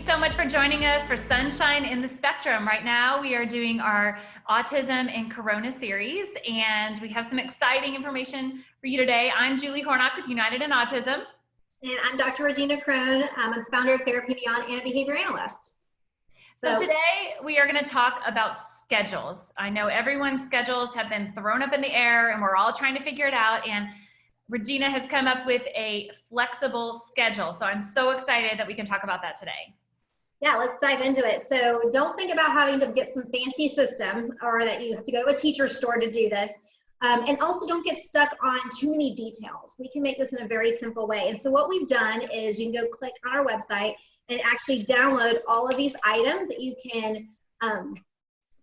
so much for joining us for Sunshine in the Spectrum. Right now, we are doing our Autism and Corona series, and we have some exciting information for you today. I'm Julie Hornok with United in Autism. And I'm Dr. Regina Crone. I'm the founder of Therapy Beyond and a behavior analyst. So today, we are going to talk about schedules. I know everyone's schedules have been thrown up in the air, and we're all trying to figure it out. And Regina has come up with a flexible schedule. So I'm so excited that we can talk about that today. Yeah, let's dive into it. So don't think about having to get some fancy system or that you have to go to a teacher's store to do this. And also don't get stuck on too many details. We can make this in a very simple way. And so what we've done is you can go click on our website and actually download all of these items that you can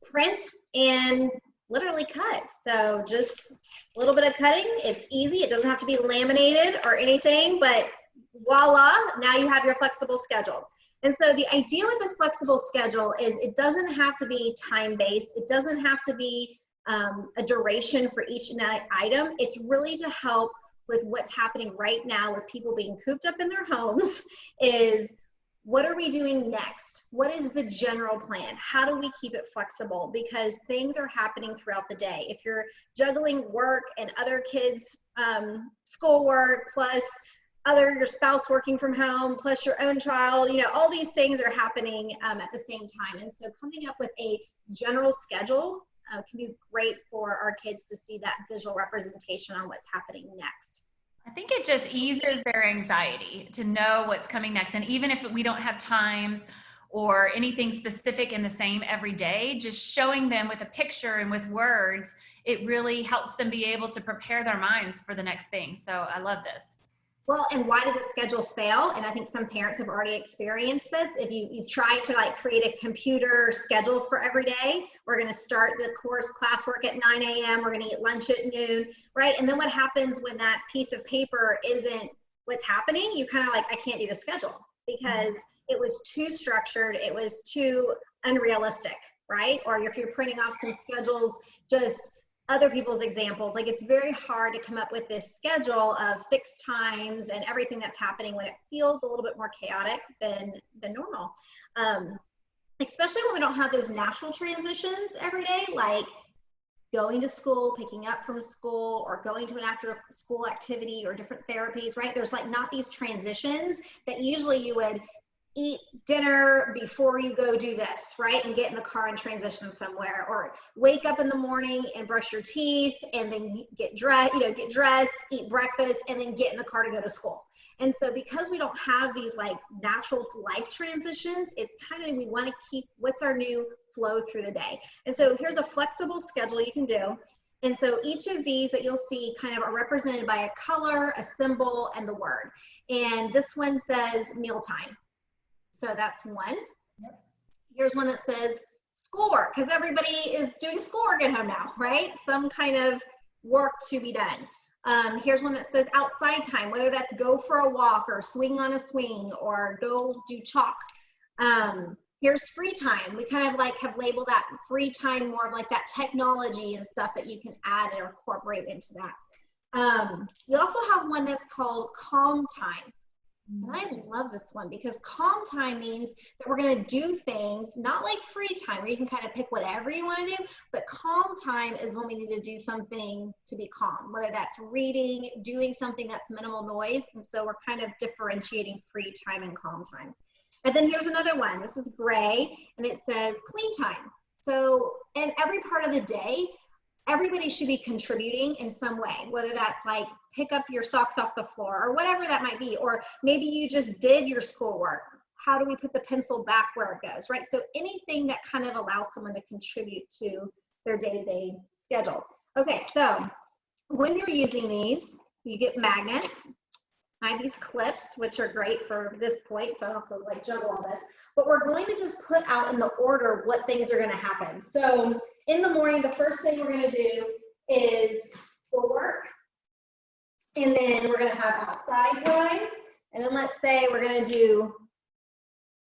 print and literally cut. So just a little bit of cutting. It's easy. It doesn't have to be laminated or anything, but voila, now you have your flexible schedule. And so the idea with this flexible schedule is it doesn't have to be time-based. It doesn't have to be a duration for each item. It's really to help with what's happening right now with people being cooped up in their homes is what are we doing next? What is the general plan? How do we keep it flexible? Because things are happening throughout the day. If you're juggling work and other kids' schoolwork, plus your spouse working from home, plus your own child, you know, all these things are happening at the same time. And so coming up with a general schedule can be great for our kids to see that visual representation on what's happening next. I think it just eases their anxiety to know what's coming next. And even if we don't have times or anything specific in the same every day, just showing them with a picture and with words, it really helps them be able to prepare their minds for the next thing. So I love this. Well, and why do the schedules fail? And I think some parents have already experienced this. If you've tried to like create a computer schedule for every day, we're going to start the course classwork at 9 a.m. We're going to eat lunch at noon, right? And then what happens when that piece of paper isn't what's happening? You kind of like, I can't do the schedule because it was too structured. It was too unrealistic, right? Or if you're printing off some schedules, just other people's examples, like it's very hard to come up with this schedule of fixed times and everything that's happening when it feels a little bit more chaotic than normal. Especially when we don't have those natural transitions every day, like going to school, picking up from school, or going to an after school activity or different therapies, right? There's like not these transitions that usually you would eat dinner before you go do this, right? And get in the car and transition somewhere, or wake up in the morning and brush your teeth and then get dressed, eat breakfast, and then get in the car to go to school. And so because we don't have these like natural life transitions, it's kind of, we want to keep what's our new flow through the day. And so here's a flexible schedule you can do. And so each of these that you'll see kind of are represented by a color, a symbol, and the word. And this one says mealtime. So that's one. Here's one that says schoolwork, because everybody is doing schoolwork at home now, right? Some kind of work to be done. Here's one that says outside time, whether that's go for a walk or swing on a swing or go do chalk. Here's free time. We kind of like have labeled that free time more of like that technology and stuff that you can add or incorporate into that. You also have one that's called calm time. And I love this one because calm time means that we're going to do things, not like free time where you can kind of pick whatever you want to do, but calm time is when we need to do something to be calm, whether that's reading, doing something that's minimal noise. And so we're kind of differentiating free time and calm time. And then here's another one. This is gray and it says clean time. So in every part of the day, everybody should be contributing in some way, whether that's like pick up your socks off the floor or whatever that might be, or maybe you just did your schoolwork. How do we put the pencil back where it goes, right? So anything that kind of allows someone to contribute to their day-to-day schedule. Okay, so when you're using these, you get magnets. I have these clips, which are great for this point, so I don't have to like juggle all this, but we're going to just put out in the order what things are gonna happen. So in the morning, the first thing we're gonna do is schoolwork, and then we're gonna have outside time, and then let's say we're gonna do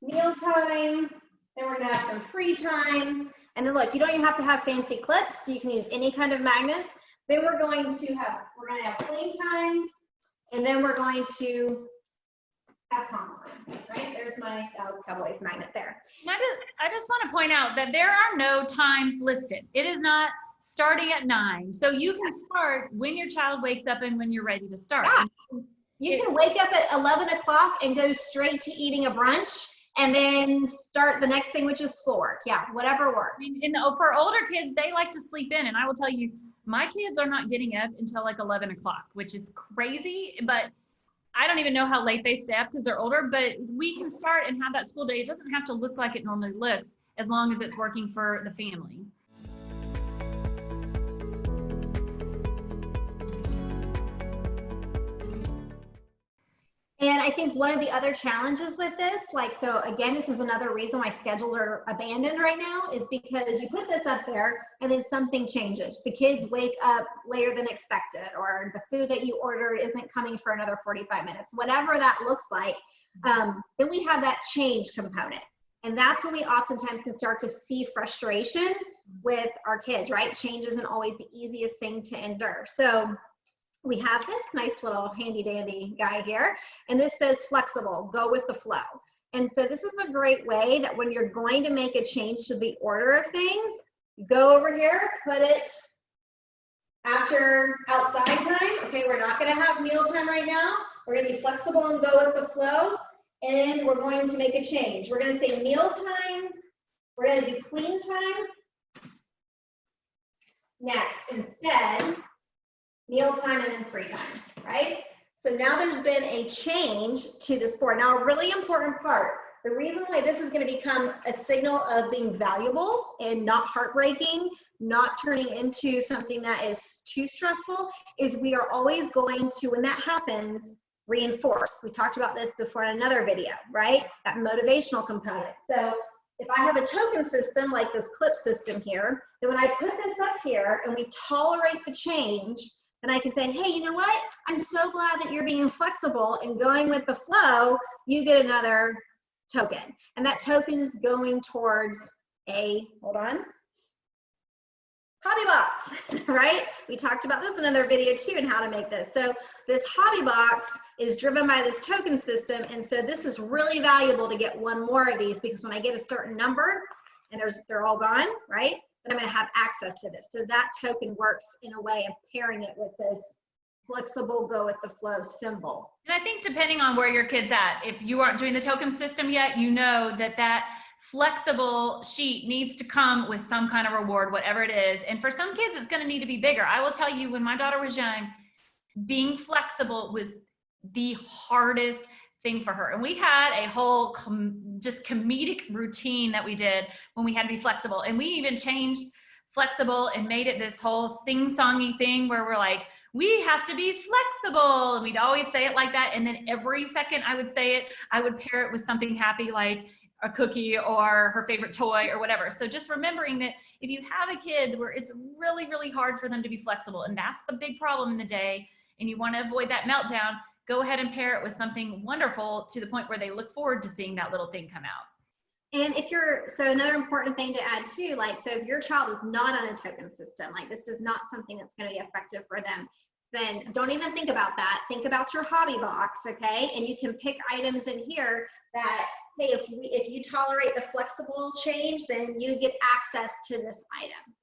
meal time, then we're gonna have some free time, and then look, you don't even have to have fancy clips, so you can use any kind of magnets. Then we're gonna have clean time, and then we're going to have calm time, right? There's my Dallas Cowboys magnet there. I just want to point out that there are no times listed. It is not starting at 9. So you can start when your child wakes up and when you're ready to start. Yeah. You can wake up at 11 o'clock and go straight to eating a brunch and then start the next thing, which is schoolwork. Yeah, whatever works. And for older kids, they like to sleep in. And I will tell you, my kids are not getting up until like 11 o'clock, which is crazy. But I don't even know how late they stay up because they're older. But we can start and have that school day. It doesn't have to look like it normally looks as long as it's working for the family. And I think one of the other challenges with this, like, so again, this is another reason why schedules are abandoned right now, is because you put this up there and then something changes. The kids wake up later than expected, or the food that you ordered isn't coming for another 45 minutes, whatever that looks like. Then we have that change component. And that's when we oftentimes can start to see frustration with our kids, right? Change isn't always the easiest thing to endure. So we have this nice little handy dandy guy here, and this says flexible, go with the flow. And so this is a great way that when you're going to make a change to the order of things, go over here, put it after outside time. Okay, we're not gonna have mealtime right now. We're gonna be flexible and go with the flow, and we're going to make a change. We're gonna say mealtime, we're gonna do clean time. Next, instead, mealtime and then free time, right? So now there's been a change to this board. Now, a really important part, the reason why this is going to become a signal of being valuable and not heartbreaking, not turning into something that is too stressful, is we are always going to, when that happens, reinforce. We talked about this before in another video, right? That motivational component. So if I have a token system like this clip system here, then when I put this up here and we tolerate the change, and I can say, hey, you know what? I'm so glad that you're being flexible and going with the flow. You get another token. And that token is going towards a, hold on, hobby box, right? We talked about this in another video too, and how to make this. So this hobby box is driven by this token system. And so this is really valuable to get one more of these, because when I get a certain number and they're all gone, right? I'm going to have access to this. So that token works in a way of pairing it with this flexible, go with the flow symbol. And I think depending on where your kid's at, if you aren't doing the token system yet, you know that that flexible sheet needs to come with some kind of reward, whatever it is. And for some kids, it's going to need to be bigger. I will tell you, when my daughter was young, being flexible was the hardest thing for her. And we had a whole just comedic routine that we did when we had to be flexible. And we even changed flexible and made it this whole sing-songy thing where we're like, we have to be flexible. And we'd always say it like that. And then every second I would say it, I would pair it with something happy, like a cookie or her favorite toy or whatever. So just remembering that if you have a kid where it's really, really hard for them to be flexible, and that's the big problem in the day, and you want to avoid that meltdown, go ahead and pair it with something wonderful to the point where they look forward to seeing that little thing come out. And if you're, so another important thing to add too, like, so if your child is not on a token system, like this is not something that's going to be effective for them, then don't even think about that. Think about your hobby box, okay? And you can pick items in here that, hey, if you tolerate the flexible change, then you get access to this item,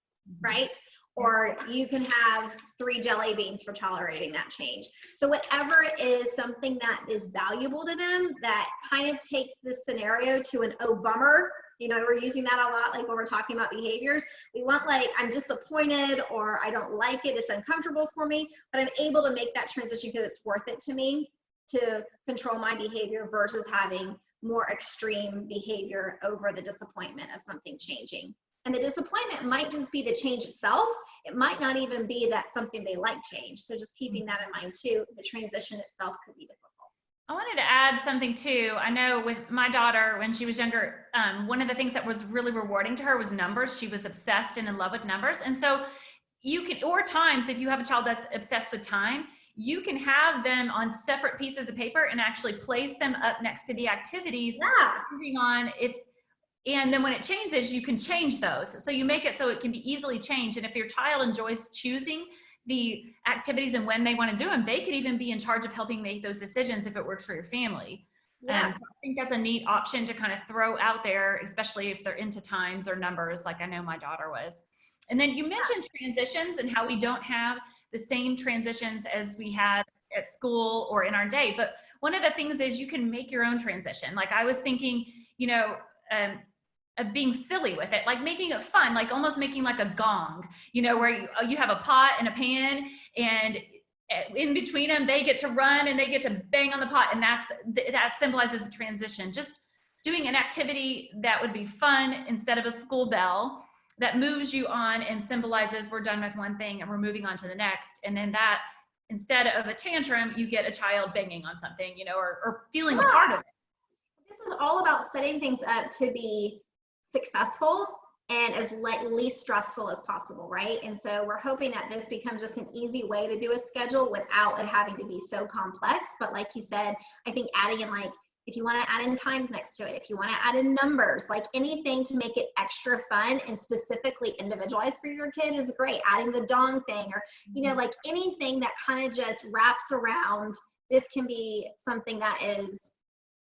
right? Or you can have 3 jelly beans for tolerating that change. So whatever is something that is valuable to them, that kind of takes this scenario to an oh bummer. You know, we're using that a lot, like when we're talking about behaviors. We want, like, I'm disappointed, or I don't like it, it's uncomfortable for me, but I'm able to make that transition because it's worth it to me to control my behavior versus having more extreme behavior over the disappointment of something changing. And the disappointment might just be the change itself. It might not even be that something they like change. So just keeping that in mind too, the transition itself could be difficult. I wanted to add something too. I know with my daughter, when she was younger, one of the things that was really rewarding to her was numbers. She was obsessed and in love with numbers. And so you can, or times, if you have a child that's obsessed with time, you can have them on separate pieces of paper and actually place them up next to the activities, depending on if, and then when it changes, you can change those. So you make it so it can be easily changed. And if your child enjoys choosing the activities and when they want to do them, they could even be in charge of helping make those decisions if it works for your family. Yeah. So I think that's a neat option to kind of throw out there, especially if they're into times or numbers, like I know my daughter was. And then you mentioned transitions and how we don't have the same transitions as we had at school or in our day. But one of the things is you can make your own transition. Like I was thinking, you know, of being silly with it, like making it fun, like almost making like a gong, you know, where you have a pot and a pan, and in between them they get to run and they get to bang on the pot, and that symbolizes a transition. Just doing an activity that would be fun instead of a school bell that moves you on and symbolizes we're done with one thing and we're moving on to the next. And then that, instead of a tantrum, you get a child banging on something, you know, or feeling a part of it. This is all about setting things up to be successful and as least stressful as possible, right? And so we're hoping that this becomes just an easy way to do a schedule without it having to be so complex. But like you said, I think adding in, like, if you want to add in times next to it, if you want to add in numbers, like anything to make it extra fun and specifically individualized for your kid is great. Adding the dong thing, or, you know, like anything that kind of just wraps around this can be something that is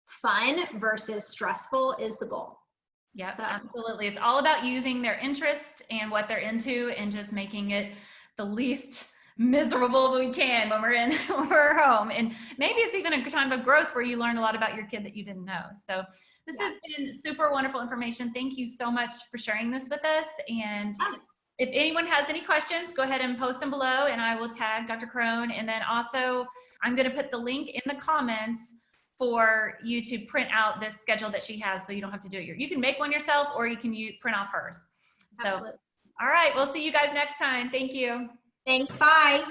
fun versus stressful is the goal. Yeah, so, absolutely. It's all about using their interest and what they're into and just making it the least miserable we can when we're home. And maybe it's even a time of growth where you learn a lot about your kid that you didn't know. So this has been super wonderful information. Thank you so much for sharing this with us. And if anyone has any questions, go ahead and post them below and I will tag Dr. Crone. And then also I'm going to put the link in the comments for you to print out this schedule that she has, so you don't have to do it. You can make one yourself, or you can print off hers. So, all right, we'll see you guys next time. Thank you. Thanks, bye.